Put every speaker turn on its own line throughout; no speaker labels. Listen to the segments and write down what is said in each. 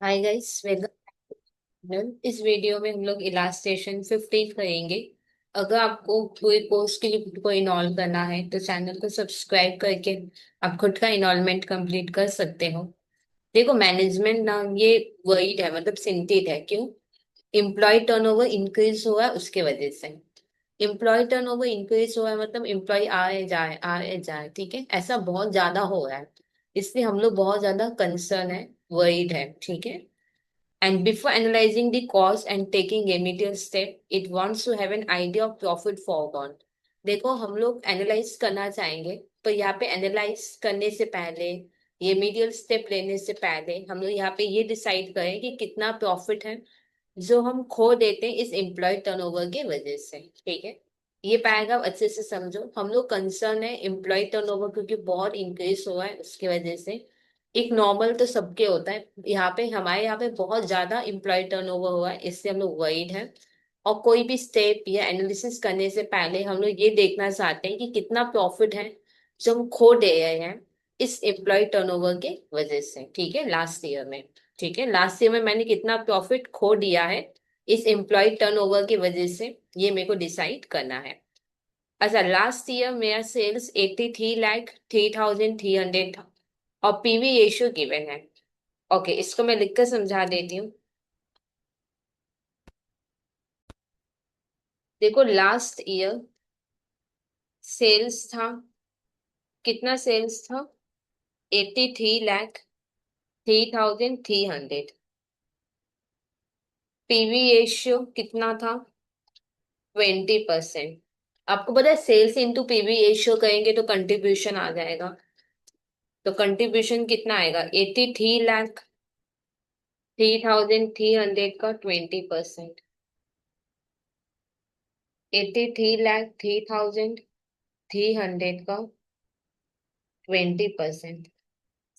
Hi guys, welcome. इस video में हम लोग इलास्ट्रेशन 15 करेंगे। अगर आपको कोई कोर्स के लिए खुद को इनरोल करना है तो चैनल को सब्सक्राइब करके आप खुद का इनरोलमेंट कंप्लीट कर सकते हो। देखो, मैनेजमेंट ना ये वर्ड है, मतलब सिंटेड है। क्यों? एम्प्लॉय टर्नओवर इंक्रीज हुआ है उसके वजह से। एम्प्लॉय टर्नओवर इंक्रीज हुआ है मतलब एम्प्लॉय आए जाए, ठीक है, ऐसा बहुत ज्यादा हो रहा है। इसलिए हम लोग बहुत ज्यादा कंसर्न है, वरीड है, ठीक है। And before analyzing the cost and taking remedial step, it wants to have an idea of profit foregone. देखो, हम लोग एनालाइज करना चाहेंगे, पर यहाँ पे एनालाइज करने से पहले, रेमेडियल स्टेप लेने से पहले हम लोग यहाँ पे ये डिसाइड करें कि कितना प्रॉफिट है जो हम खो देते हैं इस एम्प्लॉय टर्नओवर के वजह से, ठीक है। ये पैराग्राफ अच्छे से समझो। हम लोग कंसर्न है एम्प्लॉय टर्नओवर क्योंकि बहुत इंक्रीज हुआ है उसकी वजह से। एक नॉर्मल तो सबके होता है, यहाँ पे हमारे यहाँ पे बहुत ज्यादा एम्प्लॉय टर्नओवर हुआ है, इससे हम लोग वरीड है। और कोई भी स्टेप या एनालिसिस करने से पहले हम लोग ये देखना चाहते हैं कि कितना प्रॉफिट है जो हम खो दे रहे हैं इस एम्प्लॉय टर्नओवर के वजह से, ठीक है, लास्ट ईयर में। ठीक है, लास्ट ईयर में मैंने कितना प्रॉफिट खो दिया है इस एम्प्लॉय टर्नओवर की वजह से, ये मेरे को डिसाइड करना है। अच्छा, लास्ट ईयर मेरा सेल्स 83,03,300 था और पीवी रेशियो गिवन है। ओके, इसको मैं लिखकर समझा देती हूँ। देखो, लास्ट ईयर सेल्स था, कितना सेल्स था? 83,03,300। पीवी रेशियो कितना था? 20%। आपको पता है सेल्स इंटू पीवी रेशियो करेंगे तो कंट्रीब्यूशन आ जाएगा। तो कंट्रीब्यूशन कितना आएगा? 83,03,300 का 20%। 83,03,300 का 20%।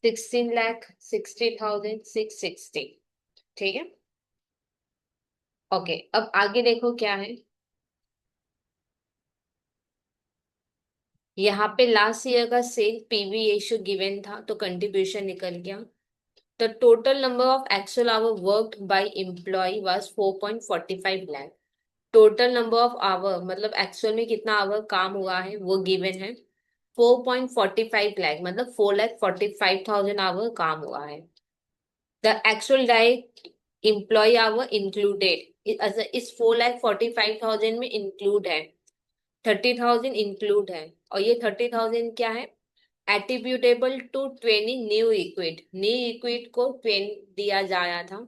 16,60,660। ठीक है। ओके, अब आगे देखो क्या है। यहाँ पे लास्ट ईयर का सेल पीवी रेशियो गिवन था तो कंट्रीब्यूशन निकल गया। The total number of actual hour worked by employee was 4.45 lakh. Total number of hour मतलब एक्चुअल में कितना आवर काम हुआ है वो गिवन है। 4.45 लाख मतलब 4,45,000 आवर काम हुआ है। The actual direct employee hour included, अच्छा इस 4,45,000 में इंक्लूड है, 30,000 इंक्लूड है। और ये 30,000 क्या है? एट्रीब्यूटेबल टू ट्रेनिंग न्यू इक्विट को ट्रेन दिया जा रहा था,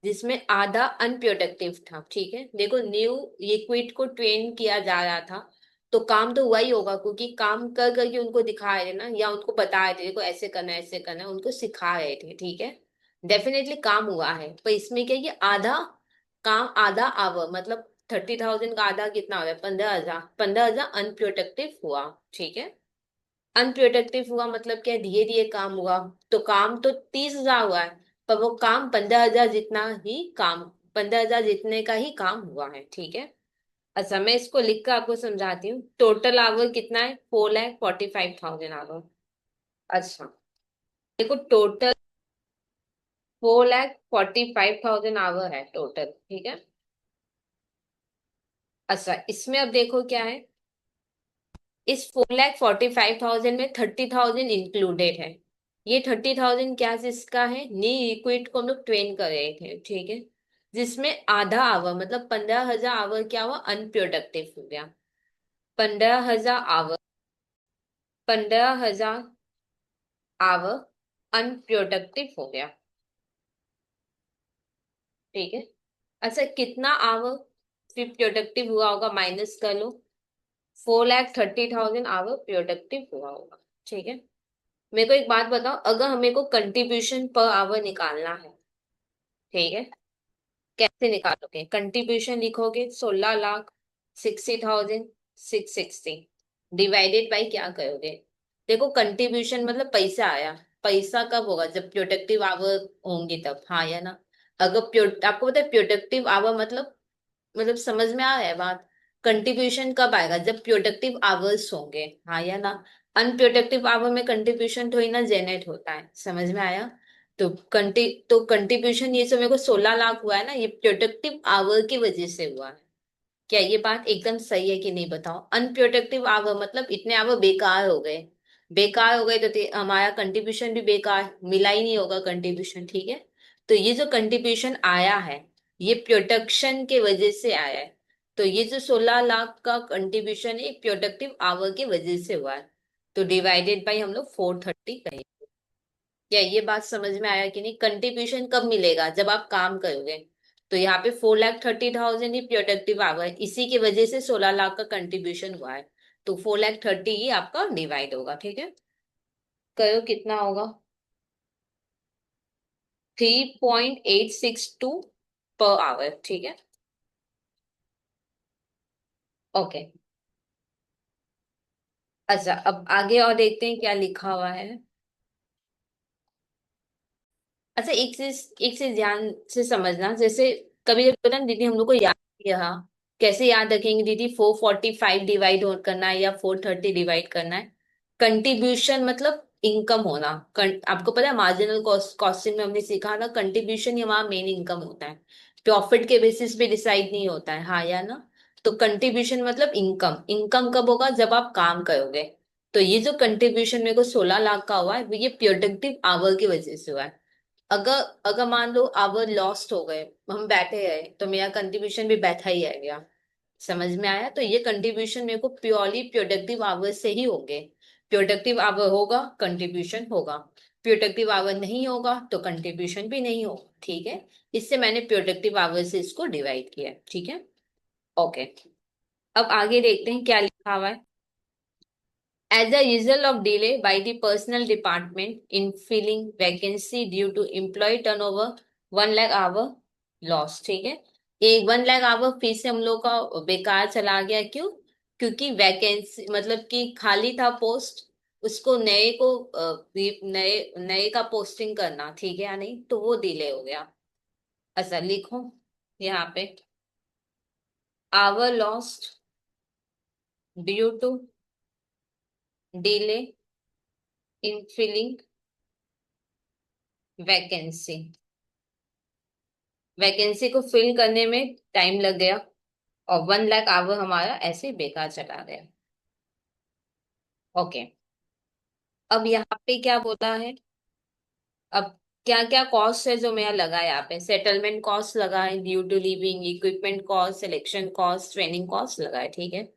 जिसमें आधा अनप्रोडक्टिव था, ठीक है। देखो, न्यू इक्विट को ट्रेन किया जा रहा था तो काम तो वही होगा, क्योंकि काम कर करके उनको दिखा रहे थे ना, या उनको बता रहे थे देखो ऐसे करना है ऐसे करना है, उनको सिखा रहे थे, ठीक है। डेफिनेटली काम हुआ है, पर इसमें क्या है कि आधा काम, आधा आवर मतलब 30,000 का आधा कितना हो रहा है? 15,000। 15,000 अनप्रोडक्टिव हुआ, ठीक है। अनप्रोडक्टिव हुआ मतलब क्या? धीरे धीरे काम हुआ। तो काम तो 30,000 हुआ है, पर वो काम 15,000 जितना ही काम, 15,000 जितने का ही काम हुआ है, ठीक है। अच्छा, मैं इसको लिख कर आपको समझाती हूँ। टोटल आवर कितना है? 4,45,000 आवर। अच्छा, देखो टोटल 4,45,000 आवर है टोटल, ठीक है। अच्छा, इसमें अब देखो क्या है। इस 4,45,000 में 30,000 इंक्लूडेड है। ये 30,000 क्या जिसका है? नी इक्विट को हम लोग ट्रेन कर रहे थे, ठीक है। जिसमें आधा आवर मतलब 15,000 आवर क्या हुआ? अनप्रोडक्टिव हो गया। 15,000 आवर, 15,000 आवर अनप्रोडक्टिव हो गया, ठीक है। अच्छा, कितना आवर फिर प्रोडक्टिव हुआ होगा? माइनस कर लो। 4,30,000 आवर प्रोडक्टिव हुआ होगा, ठीक है। मेरे को एक बात बताओ, अगर हमें को कंट्रीब्यूशन पर आवर निकालना है, ठीक है, कैसे निकालोगे? कंट्रीब्यूशन लिखोगे 16,60,660 डिवाइडेड बाई क्या करोगे? देखो, कंट्रीब्यूशन मतलब पैसा आया। पैसा कब होगा? जब प्रोडक्टिव आवर होंगे तब, हाँ या ना? अगर आपको पता है प्रोडक्टिव आवर मतलब समझ में आ रहा है बात? कंट्रीब्यूशन कब आएगा? जब प्रोडक्टिव आवर्स होंगे, हाँ या ना? अनप्रोडक्टिव आवर में कंट्रीब्यूशन थोड़ी ना जेनरेट होता है, समझ में आया? तो कंट्रीब्यूशन ये जो मेरे को 16 लाख हुआ है ना, ये प्रोडक्टिव आवर की वजह से हुआ है। क्या ये बात एकदम सही है कि नहीं बताओ? अनप्रोडक्टिव आवर मतलब इतने आवर बेकार हो गए। बेकार हो गए तो हमारा कंट्रीब्यूशन भी बेकार, मिला ही नहीं होगा कंट्रीब्यूशन, ठीक है। तो ये जो कंट्रीब्यूशन आया है, ये प्रोडक्शन के वजह से आया है। तो ये जो 16 लाख का कंट्रीब्यूशन है, प्रोडक्टिव आवर की वजह से हुआ है। तो डिवाइडेड बाई हम लोग 430 कहेंगे। क्या ये बात समझ में आया कि नहीं? कंट्रीब्यूशन कब मिलेगा? जब आप काम करोगे। तो यहाँ पे 4,30,000 ही प्रोडक्टिव आवर है, इसी की वजह से 16 लाख का कंट्रीब्यूशन हुआ है। तो 4,30,000 ही आपका डिवाइड होगा, ठीक है। करो कितना होगा? 3.862 पर आवर, ठीक है। ओके। अच्छा, अब आगे और देखते हैं क्या लिखा हुआ है। अच्छा, एक चीज ध्यान से समझना। जैसे कभी कभी पता नहीं दीदी, हम लोग को याद किया कैसे याद रखेंगे दीदी? 445 डिवाइड करना है या 430 डिवाइड करना है? कंट्रीब्यूशन मतलब इनकम होना। आपको पता है मार्जिनल कॉस्टिंग में हमने सीखा था, कंट्रीब्यूशन ही हमारा मेन इनकम होता है। प्रॉफिट के बेसिस पे डिसाइड नहीं होता है, हाँ या ना? तो कंट्रीब्यूशन मतलब इनकम। इनकम कब होगा? जब आप काम करोगे। तो ये जो कंट्रीब्यूशन मेरे को 16 लाख का हुआ है, वो ये प्रोडक्टिव आवर की वजह से हुआ है। अगर अगर मान लो आवर लॉस्ट हो गए, हम बैठे गए, तो मेरा कंट्रीब्यूशन भी बैठा ही है गया। समझ में आया? तो ये कंट्रीब्यूशन मेरे को प्योरली प्रोडक्टिव आवर से ही होंगे। प्रोडक्टिव आवर होगा, कंट्रीब्यूशन होगा। प्रोडक्टिव आवर नहीं होगा तो कंट्रीब्यूशन भी नहीं होगा, ठीक है। इससे मैंने प्रोडक्टिव आवर से इसको डिवाइड किया है, ठीक है। ओके। अब आगे देखते हैं क्या लिखा हुआ है। As a result of delay by the personnel department in filling vacancy due to employee turnover, 1 lakh hour loss, ठीक है। एक 1 लाख आवर फिर से हम लोग का बेकार चला गया, क्यों? क्योंकि वैकेंसी मतलब कि खाली था पोस्ट, उसको नए को नए नए का पोस्टिंग करना, ठीक है या नहीं? तो वो डिले हो गया। अच्छा लिखो यहाँ पे, hour lost due to delay in filling vacancy. Vacancy को फिल करने में टाइम लग गया, और 1 लाख आवर हमारा ऐसे बेकार चला गया। ओके। अब यहाँ पे क्या बोला है? अब क्या क्या कॉस्ट है जो मेरा लगा है यहाँ पे? सेटलमेंट कॉस्ट लगा है, due to living, equipment cost, selection cost, training cost लगा है, ठीक है।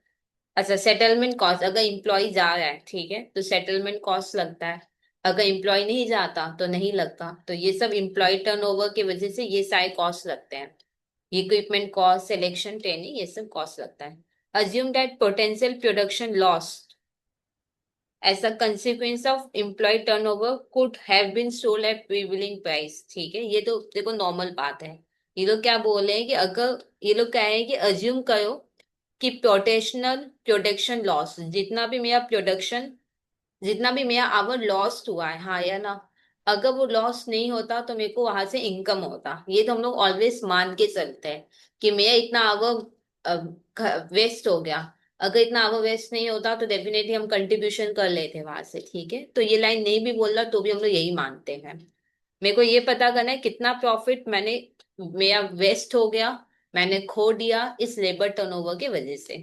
अच्छा, सेटलमेंट कॉस्ट, अगर इम्प्लॉय जा रहा है, ठीक है, तो सेटलमेंट कॉस्ट लगता है। अगर इम्प्लॉय नहीं जाता तो नहीं लगता। तो ये सब इम्प्लॉय टर्नओवर की वजह से ये सारे कॉस्ट लगते हैं। इक्विपमेंट कॉस्ट, सिलेक्शन, ट्रेनिंग, ये सब कॉस्ट लगता है। Assume that potential production loss as a consequence of employee turnover could have been sold at prevailing price, ठीक है। ये तो देखो नॉर्मल बात है। ये लोग क्या बोल रहे हैं कि अगर ये लोग कह रहे हैं कि अज्यूम करो कि प्रोटेशनल प्रोडक्शन लॉस, जितना भी मेरा आवर लॉस्ट हुआ है, हाँ या ना? अगर वो लॉस नहीं होता तो मेरे को वहां से इनकम होता। ये तो हम लोग ऑलवेज मान के चलते हैं कि मेरा इतना आवर वेस्ट हो गया। अगर इतना आवर वेस्ट नहीं होता तो डेफिनेटली हम कंट्रीब्यूशन कर लेते वहां से, ठीक है। तो ये लाइन नहीं भी बोल रहा तो भी हम लोग यही मानते हैं। मेरे को ये पता करना है कितना प्रॉफिट मेरा वेस्ट हो गया, मैंने खो दिया इस लेबर टर्नओवर की वजह से।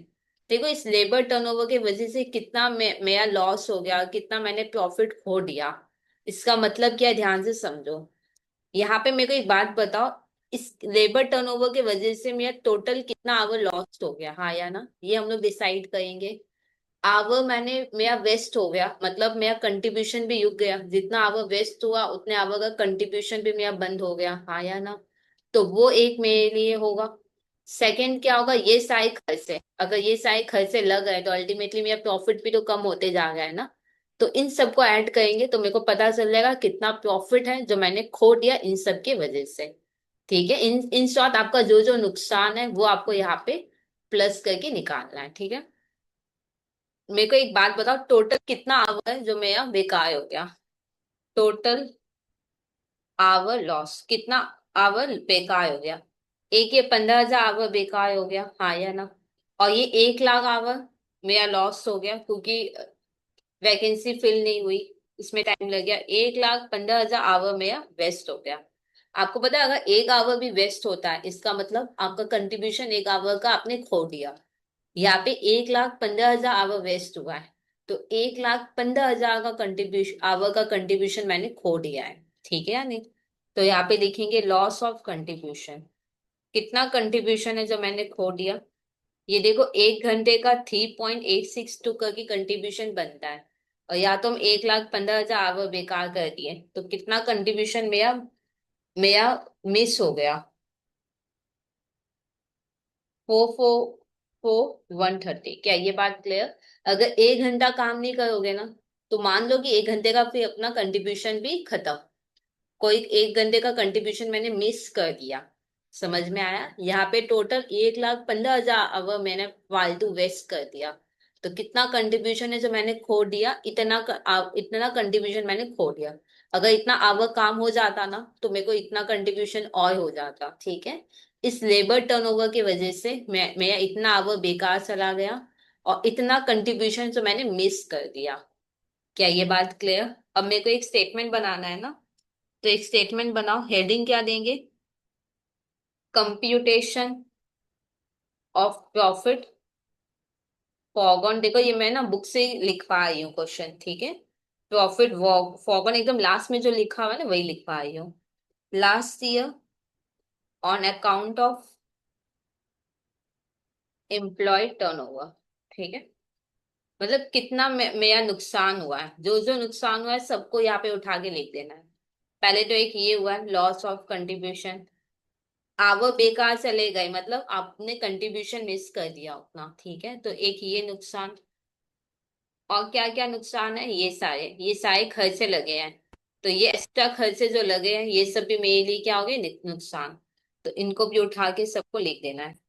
देखो, इस लेबर टर्नओवर की वजह से कितना मेरा लॉस हो गया, कितना मैंने प्रॉफिट खो दिया। इसका मतलब क्या है, ध्यान से समझो। यहाँ पे मेरे को एक बात बताओ, इस लेबर टर्नओवर की वजह से मेरा टोटल कितना आवर लॉस हो गया, हाँ या ना? ये हम लोग डिसाइड करेंगे। आवर मेरा वेस्ट हो गया, मतलब मेरा कंट्रीब्यूशन भी रुक गया। जितना आवर वेस्ट हुआ उतने आवर का कंट्रीब्यूशन भी मेरा बंद हो गया, हाँ या ना? तो वो एक मेरे लिए होगा। सेकंड क्या होगा? ये सारे खर्चे, अगर ये सारे खर्चे लग गए तो अल्टीमेटली मेरा प्रॉफिट भी तो कम होते जा रहा है ना। तो इन सबको ऐड करेंगे तो मेरे को पता चल जाएगा कितना प्रॉफिट है जो मैंने खो दिया इन सब की वजह से, ठीक है। इन शॉर्ट आपका जो जो नुकसान है वो आपको यहाँ पे प्लस करके निकालना है, ठीक है। मेरे को एक बात बताओ, टोटल कितना आवर है जो मेरा बेकार हो गया? टोटल आवर लॉस, कितना आवर बेकार हो गया? एक ये 15,000 आवर बेकार हो गया, हाँ या ना? और ये 1 लाख आवर मेरा लॉस हो गया क्योंकि वैकेंसी फिल नहीं हुई। इसमें टाइम लग गया, 1,15,000 आवर मेरा वेस्ट हो गया। आपको पता है अगर 1 आवर भी वेस्ट होता है इसका मतलब आपका कंट्रीब्यूशन 1 आवर का आपने खो दिया। यहाँ पे 1,15,000 आवर वेस्ट हुआ है, तो 1,15,000 का कंट्रीब्यूशन, आवर का कंट्रीब्यूशन मैंने खो दिया है। ठीक है या नहीं? तो यहाँ पे लिखेंगे लॉस ऑफ कंट्रीब्यूशन। कितना कंट्रीब्यूशन है जो मैंने खो दिया? ये देखो 1 घंटे का 3.862 का की कंट्रीब्यूशन बनता है, और या तो हम 1,15,000 आवर बेकार कर दिए, तो कितना कंट्रीब्यूशन मेरा मेरा मिस हो गया? 4,4,4,130। क्या ये बात क्लियर? अगर 1 घंटा काम नहीं करोगे ना, तो मान लो कि 1 घंटे का फिर अपना कंट्रीब्यूशन भी खत्म। कोई 1 घंटे का कंट्रीब्यूशन मैंने मिस कर दिया। समझ में आया? यहाँ पे टोटल 1,15,000 आवर मैंने फालतू वेस्ट कर दिया। तो कितना कंट्रीब्यूशन है जो मैंने खो दिया? इतना कंट्रीब्यूशन मैंने खो दिया। अगर इतना आवर काम हो जाता ना तो मेरे को इतना कंट्रीब्यूशन और हो जाता। ठीक है? इस लेबर टर्नओवर की वजह से मेरा इतना आवर बेकार चला गया, और इतना कंट्रीब्यूशन जो मैंने मिस कर दिया। क्या ये बात क्लियर? अब मेरे को एक स्टेटमेंट बनाना है ना, तो एक स्टेटमेंट बनाओ। हेडिंग क्या देंगे? Computation of profit foregone. देखो ये मैं ना बुक से ही लिख पा रही हूँ क्वेश्चन। ठीक है? प्रॉफिट फॉरगॉन एकदम लास्ट में जो लिखा हुआ है ना वही लिख पा रही हूँ। Last year on account of employee turnover. ठीक है? मतलब कितना मेरा नुकसान हुआ है, जो जो नुकसान हुआ है सबको यहाँ पे उठा के लिख देना है। पहले तो एक ये हुआ लॉस ऑफ कंट्रीब्यूशन, आवर बेकार चले गए, मतलब आपने कंट्रीब्यूशन मिस कर दिया उतना। ठीक है? तो एक ये नुकसान। और क्या क्या नुकसान है? ये सारे खर्चे लगे हैं, तो ये एक्स्ट्रा खर्चे जो लगे हैं ये सब भी मेरे लिए क्या हो गए? नुकसान। तो इनको भी उठा के सबको लिख देना है।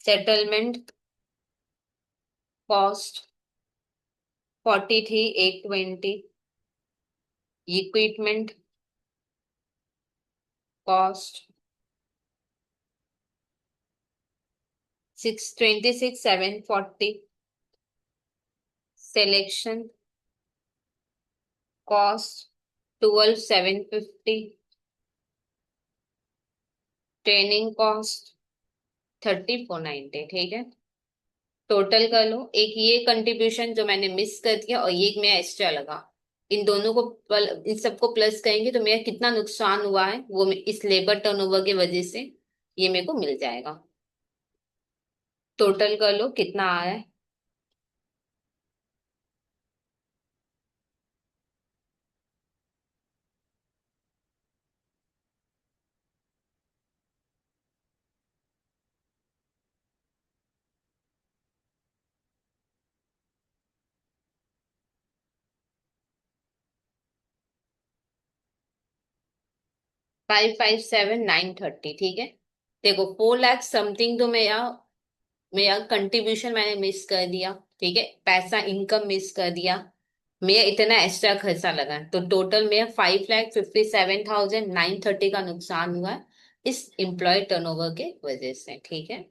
Settlement cost 43,820। Equipment cost 626,740। Selection cost 12,750। Training cost 34,90। ठीक है? टोटल कर लो। एक ये कंट्रीब्यूशन जो मैंने मिस कर दिया और ये एक मेरा एक्स्ट्रा लगा, इन दोनों को इन सबको प्लस करेंगे तो मेरा कितना नुकसान हुआ है वो इस लेबर टर्नओवर की वजह से ये मेरे को मिल जाएगा। टोटल कर लो कितना आ रहा है। 557,930। ठीक है? देखो 4 लाख समथिंग तो मेरा मेरा कंट्रीब्यूशन मैंने मिस कर दिया। ठीक है? पैसा इनकम मिस कर दिया, मेरा इतना एक्स्ट्रा खर्चा लगा है, तो टोटल मेरा 5,57,930 का नुकसान हुआ है इस एम्प्लॉय टर्नओवर के वजह से। ठीक है?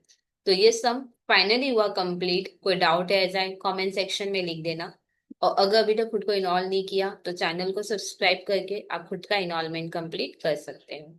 तो ये सम फाइनली हुआ कंप्लीट। कोई डाउट है जाए कमेंट सेक्शन में लिख देना। और अगर अभी तक खुद को इनॉल्व नहीं किया तो चैनल को सब्सक्राइब करके आप खुद का इनॉल्वमेंट कंप्लीट कर सकते हो।